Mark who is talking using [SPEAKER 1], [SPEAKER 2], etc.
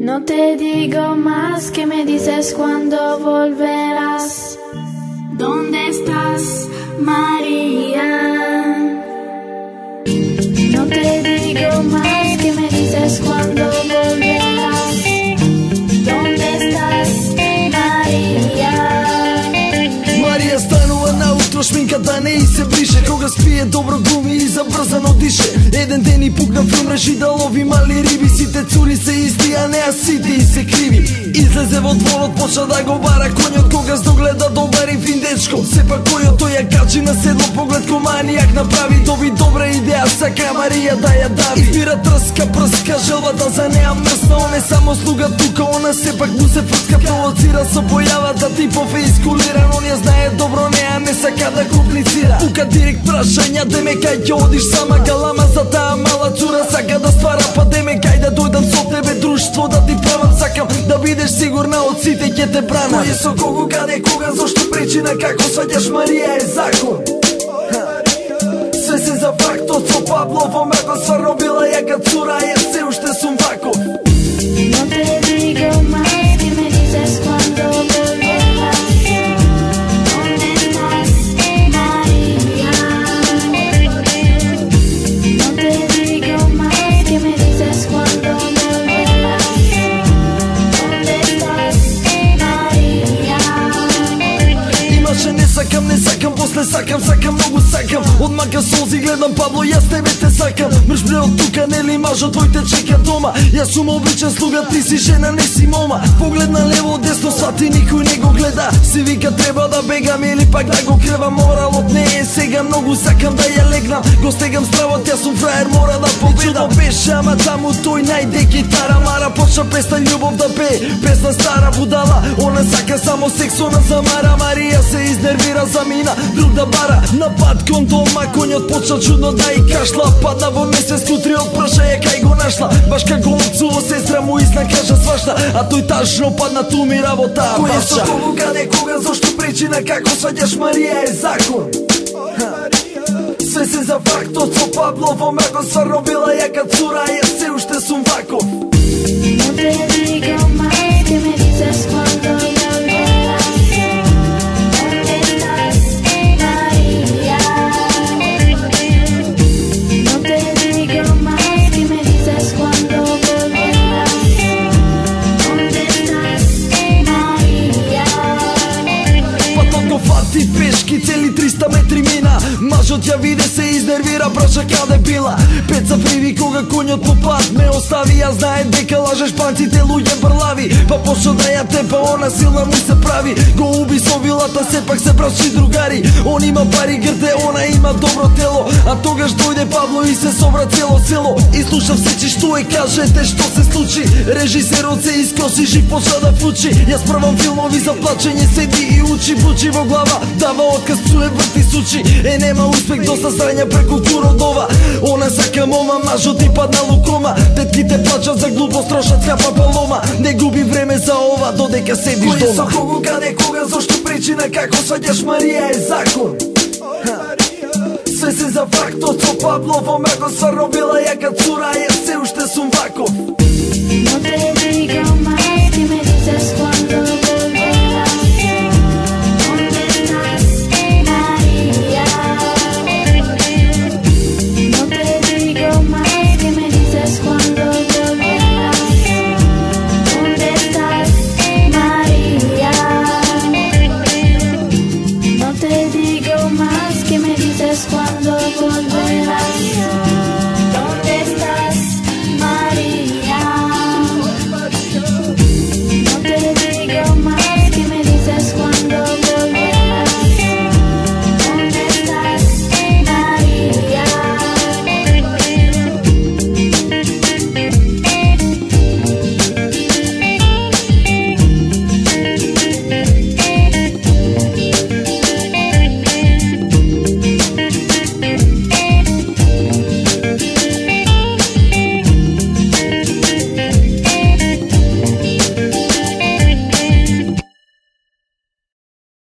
[SPEAKER 1] No te digo más, que me dices cuando volverás. ¿Dónde estás, María? No te digo más, que me dices cuando volverás. ¿Dónde estás, María?
[SPEAKER 2] Marija stanува наутро, шминката не и се брише. Кога спие добро глуми и забрзано дише. Еден ден и пукна филм, реши да лови мали риби. Сите цури се исти, а неа сите и се криви. Излезе во дворот, почна да го бара коњот. Кога догледа добар и фин дечко, сепак којот тој ја качи на седло, поглед ко манијак направи. Доби добра идеја, сака Марија да ја дави. Избира трска, прска, желбата за неа мрсна. Он е само слуга тука, она сепак му се фрска. Провоцира со појавата, типов е искулиран. Он ја знае добро, неа не сака да комплицира. Пука директ прашања, деме кај ќе одиш сама. Галама за таа мала цура, сака да ствара. Па деме кај да дојдам со тебе, друштво да ти правам. Сакам да бидеш сигурна, од сите ќе те брана. Кој е со кого, каде, кога, зошто, причина, како сваѓаш, Марија е закон. Све се за фактот со Пабло, во мрако стварно била јака цура, јас се уште сум вако.
[SPEAKER 1] No te digo más, que me dices cuando volverás. ¿Dónde estás, María? No te digo más, que me dices cuando volverás. ¿Dónde estás, María?
[SPEAKER 2] Имаше не сакам, после сакам, многу сакам. Одмака солзи, гледам Пабло, јас тебе те сакам. Мрш бре од тука, нели мажот твој те чека дома. Јас сум обичен слуга, ти си жена, не си мома. Поглед на лево, десно, свати никој не го гледа. Си вика треба да бегам или пак да го кревам. Моралот не е сега, многу сакам да ја легнам. Го стегам стравот, јас сум фраер, мора да победам. Чудо беше, ама таму тој најде гитара. Мара почна песна љубов да пее, песна стара будала. Она сака само секс, она замара. Марија се изнервира, замина друг да бара. На пат кон дома, коњот почна чудно да и кашла. Падна во месец, утре отпраша ја кај го нашла. Баш како овцово сестра му изнакажа свашта, а тој тажно падна ту умира во таа баша. Кој е со кого, каде, кога, зошто, причина, како сваѓаш, Марија е закон. Све се за фактот со Пабло, во мрако стварно била јака цура, јас се уште сум вако.
[SPEAKER 1] No te digo más, que me dices cuando volverás. ¿Dónde estás, María? No te digo más, que me dices cuando volverás. ¿Dónde estás, María?
[SPEAKER 2] Патот го фати пешки, цели 300 метри мина. Мажот ја виде, се изнервира, праша каде била. Пеца фриви кога коњот по пат ме остави. Ја знае дека лажеш, панците луѓе брлави. Па почна да ја тепа, она силна му се прави. Го уби со вилата, сепак се брачи другари. Он има пари грде, она има добро тело. А тогаш дојде Пабло и се собра цело село. И слуша всечи што е, кажете што се случи. Режисерот се искоси, жив почна да фучи. Јас правам филмови за плачење, седи и учи. Бучи во глава, дава отказ, псуе, врти сучи. Нема успех, доста срања преку куродова. Она сака мома, мажот и падна лукома. Тетките плачат за глупост, трошат скапа палома. Не губи време за ова, додека седиш дома. Кој е со кого, каде, кога, зошто, причина, како сваѓаш, Марија е закон. Све се за фактот со Пабло, во мрако стварно била јака цура, јас се уште сум вако.